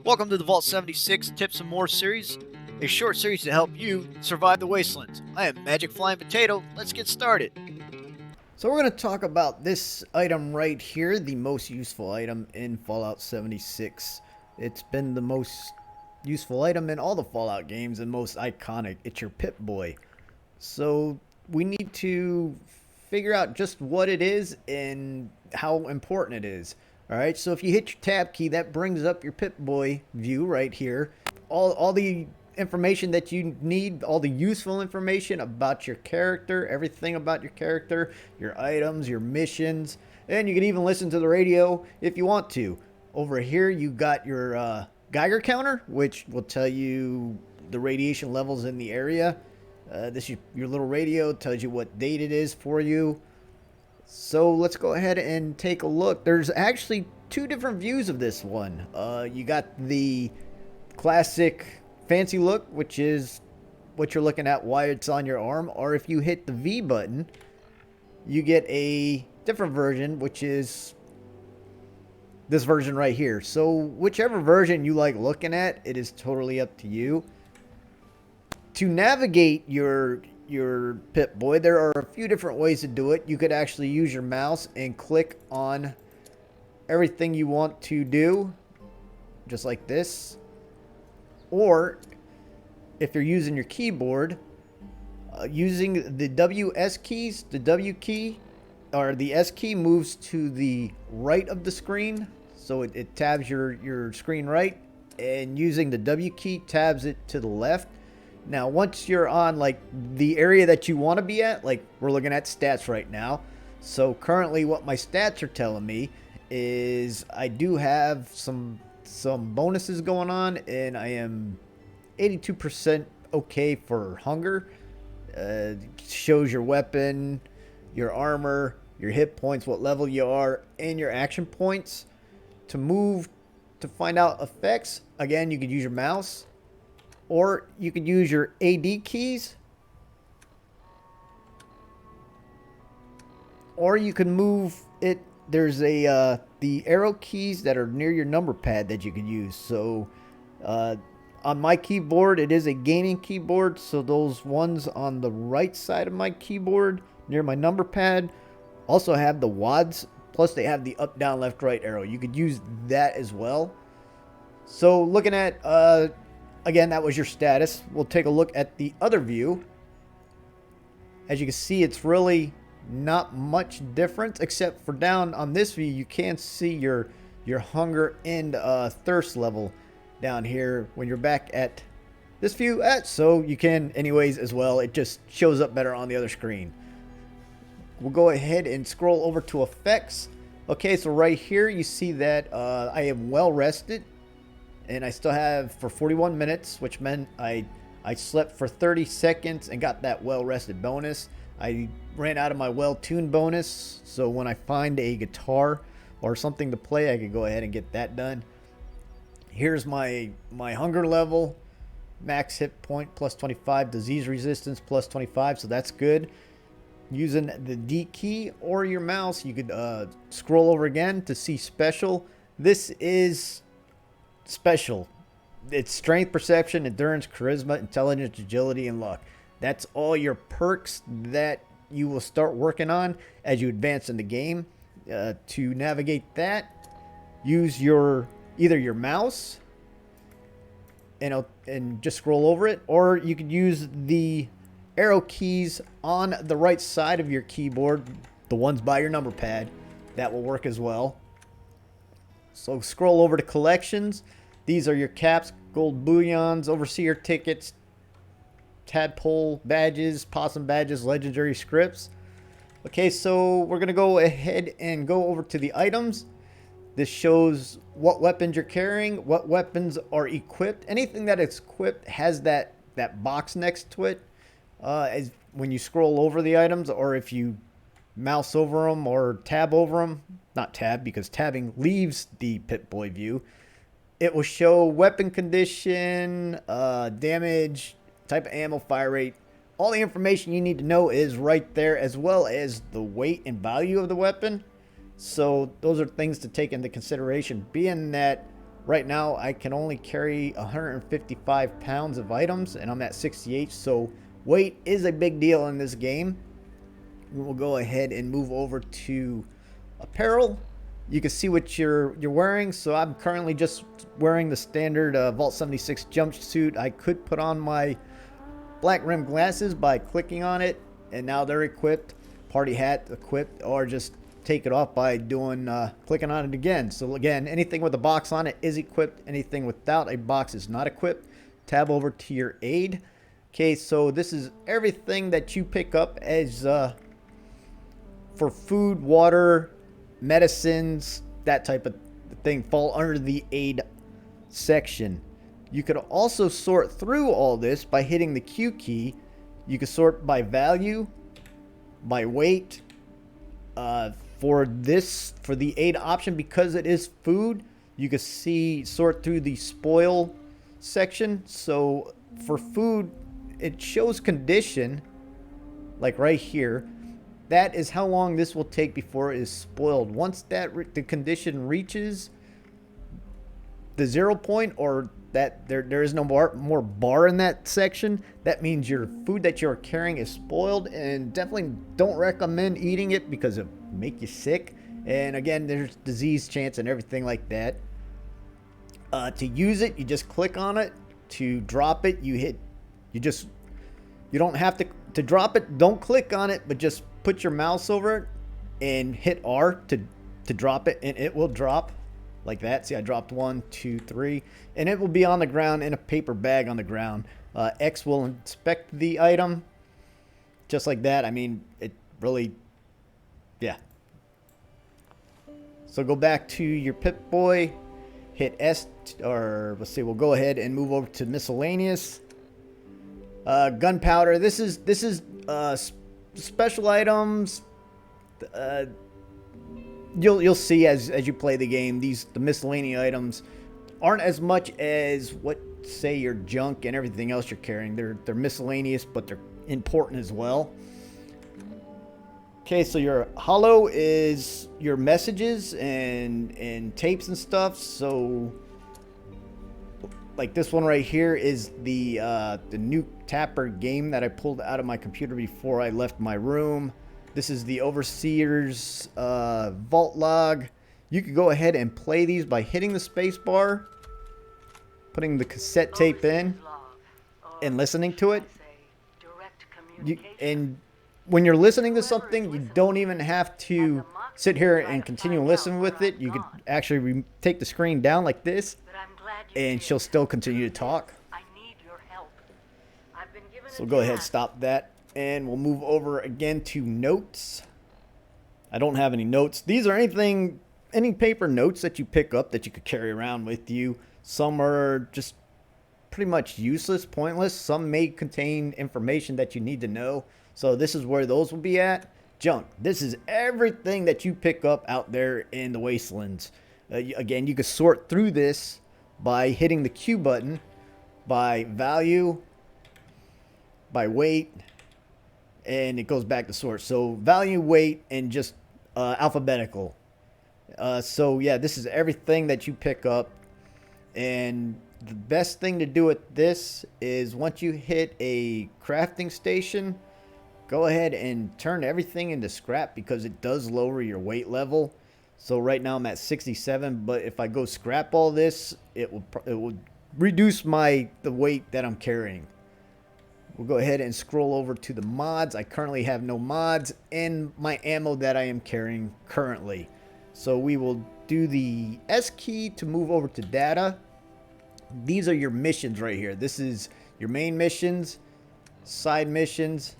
Welcome to the Vault 76 Tips and More series, a short series to help you survive the wastelands. I am Magic Flying Potato. Let's get started. So we're going to talk about this item right here, the most useful item in Fallout 76. It's been the most useful item in all the Fallout games and most iconic. It's your Pip-Boy. So we need to figure out just what it is and how important it is. Alright, so if you hit your tab key, that brings up your Pip-Boy view right here. All the information that you need, all the useful information about your character, everything about your character, your items, your missions, and you can even listen to the radio if you want to. Over here you got your Geiger Counter, which will tell you the radiation levels in the area. This is your little radio, tells you what date it is for you. So let's go ahead and take a look. There's actually two different views of this one. You got the classic fancy look, which is what you're looking at while it's on your arm. Or if you hit the V button, you get a different version, which is this version right here. So whichever version you like looking at, it is totally up to you. To navigate your Pip-Boy, there are a few different ways to do it. You could actually use your mouse and click on everything you want to do, just like this. Or if you're using your keyboard, using the WS keys, the W key or the S key moves to the right of the screen, so it tabs your screen right, and using the W key tabs it to the left. Now, once you're on like the area that you want to be at, like we're looking at stats right now. So currently what my stats are telling me is I do have some bonuses going on, and I am 82% okay for hunger. Shows your weapon, your armor, your hit points, what level you are, and your action points. To move to find out effects, again, you could use your mouse. Or you could use your AD keys. Or you can move it. There's the arrow keys that are near your number pad that you can use. So on my keyboard, it is a gaming keyboard. So those ones on the right side of my keyboard near my number pad also have the WADs. Plus they have the up, down, left, right arrow. You could use that as well. So looking at again, that was your status. We'll take a look at the other view. As you can see, it's really not much difference, except for down on this view, you can see your hunger and thirst level down here when you're back at this view. So you can anyways as well. It just shows up better on the other screen. We'll go ahead and scroll over to effects. Okay, so right here you see that I am well rested. And I still have for 41 minutes, which meant I slept for 30 seconds and got that well-rested bonus. I ran out of my well-tuned bonus, so when I find a guitar or something to play, I can go ahead and get that done. Here's my hunger level. Max hit point plus 25, disease resistance plus 25, so that's good. Using the D key or your mouse, you could scroll over again to see special. This is special. It's strength, perception, endurance, charisma, intelligence, agility, and luck. That's all your perks that you will start working on as you advance in the game. To navigate that, use either your mouse and just scroll over it, or you could use the arrow keys on the right side of your keyboard, the ones by your number pad. That will work as well. So scroll over to collections. These are your caps, gold bullions, overseer tickets, tadpole badges, possum badges, legendary scripts. Okay, so we're going to go ahead and go over to the items. This shows what weapons you're carrying, what weapons are equipped. Anything that is equipped has that box next to it. As when you scroll over the items, or if you mouse over them or tab over them, not tab because tabbing leaves the Pip-Boy view, it will show weapon condition, damage, type of ammo, fire rate. All the information you need to know is right there, as well as the weight and value of the weapon. So those are things to take into consideration, being that Right now I can only carry 155 pounds of items, and I'm at 68, so weight is a big deal in this game. We'll go ahead and move over to apparel. You can see what you're wearing. So I'm currently just wearing the standard Vault 76 jumpsuit. I could put on my black rim glasses by clicking on it, and now they're equipped. Party hat equipped, or just take it off by doing clicking on it again. So again, anything with a box on it is equipped. Anything without a box is not equipped. Tab over to your aid. Okay, so this is everything that you pick up as for food, water, medicines, that type of thing fall under the aid section. You could also sort through all this by hitting the Q key. You can sort by value, by weight. For the aid option, because it is food, you can sort through the spoil section. So for food, it shows condition, like right here. That is how long this will take before it is spoiled. Once the condition reaches the 0 point, or that there is no more bar in that section, that means your food that you're carrying is spoiled, and definitely don't recommend eating it because it make you sick. And again, there's disease chance and everything like that. To use it, you just click on it. To drop it, you don't have to drop it. Don't click on it, but just put your mouse over it and hit R to drop it, and it will drop like that. See, I dropped 1, 2, 3, and it will be on the ground in a paper bag on the ground. X will inspect the item just like that. I mean, it really, yeah. So go back to your Pip-Boy, hit S, or let's see, we'll go ahead and move over to miscellaneous. Gunpowder. This is special items. You'll see as you play the game, the miscellaneous items aren't as much as what, say, your junk and everything else you're carrying. They're miscellaneous, but they're important as well. Okay, so your HOLO is your messages and tapes and stuff. So like this one right here is the new Tapper game that I pulled out of my computer before I left my room. This is the Overseer's vault log. You could go ahead and play these by hitting the space bar, putting the cassette tape in, and listening to it. And when you're listening to something, you don't even have to sit here and continue to listen with it. You could actually take the screen down like this, and she'll still continue to talk. So go ahead, stop that, and we'll move over again to notes. I don't have any notes. These are any paper notes that you pick up that you could carry around with you. Some are just pretty much useless, pointless. Some may contain information that you need to know. So this is where those will be at. Junk. This is everything that you pick up out there in the wastelands. Again, you can sort through this by hitting the Q button, by value, by weight, and it goes back to sort. So value, weight, and just alphabetical. So yeah, this is everything that you pick up. And the best thing to do with this is once you hit a crafting station, go ahead and turn everything into scrap, because it does lower your weight level. So right now I'm at 67, but if I go scrap all this, it will reduce the weight that I'm carrying. We'll go ahead and scroll over to the mods. I currently have no mods in my ammo that I am carrying currently. So we will do the S key to move over to data. These are your missions right here. This is your main missions, side missions,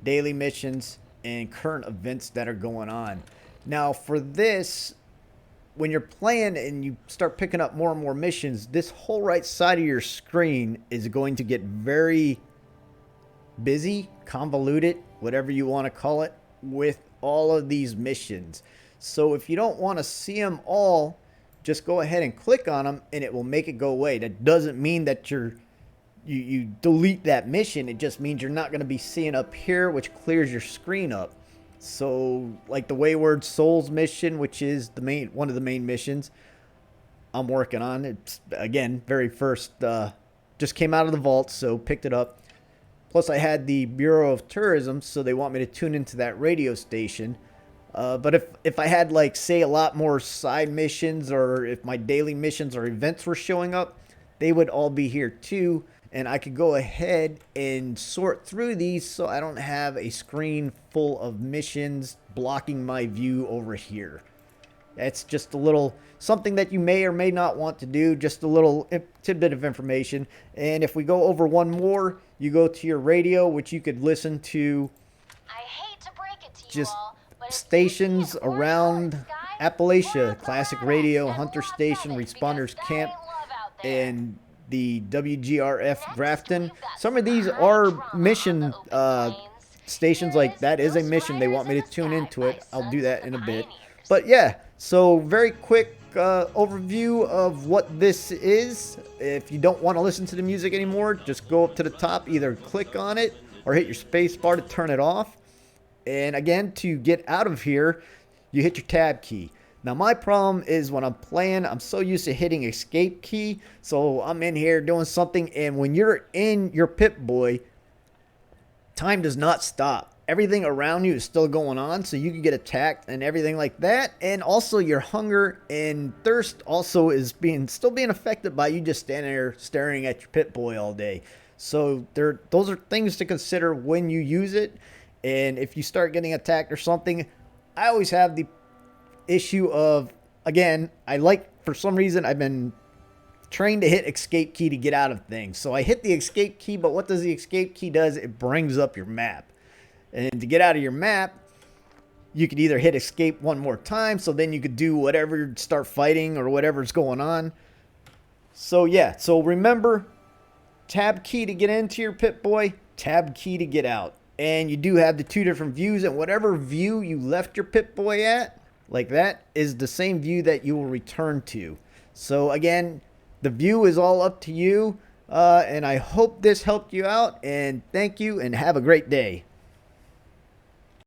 daily missions, and current events that are going on. Now for this, when you're playing and you start picking up more and more missions, this whole right side of your screen is going to get very busy, convoluted, whatever you want to call it, with all of these missions. So if you don't want to see them all, just go ahead and click on them and it will make it go away. That doesn't mean that you delete that mission. It just means you're not going to be seeing up here, which clears your screen up. So like the Wayward Souls mission, which is one of the main missions, I'm working on. It's, again, very first, just came out of the vault, so picked it up. Plus, I had the Bureau of Tourism, so they want me to tune into that radio station. But if I had, like, say, a lot more side missions, or if my daily missions or events were showing up, they would all be here too. And I could go ahead and sort through these so I don't have a screen full of missions blocking my view over here. That's just a little something that you may or may not want to do, just a little tidbit of information. And if we go over one more, you go to your radio, which you could listen to just stations around Appalachia, Classic Radio, Hunter Station, Responders Camp, and the WGRF Grafton. Some of these are mission stations, like that is a mission. They want me to tune into it. I'll do that in a bit. But yeah, so very quick overview of what this is. If you don't want to listen to the music anymore, just go up to the top, either click on it or hit your space bar to turn it off. And again, to get out of here, you hit your tab key. Now, my problem is when I'm playing, I'm so used to hitting escape key. So I'm in here doing something, and when you're in your Pip-Boy, time does not stop. Everything around you is still going on, so you can get attacked and everything like that. And also your hunger and thirst also is still being affected by you just standing there staring at your Pip-Boy all day. So those are things to consider when you use it. And if you start getting attacked or something, I always have the issue of, again, for some reason, I've been trained to hit escape key to get out of things. So I hit the escape key, but what does the escape key does? It brings up your map. And to get out of your map, you could either hit escape one more time, so then you could do whatever, start fighting or whatever's going on. So yeah, so remember, tab key to get into your Pip-Boy, tab key to get out. And you do have the two different views, and whatever view you left your Pip-Boy at, like that, is the same view that you will return to. So again, the view is all up to you, and I hope this helped you out, and thank you, and have a great day.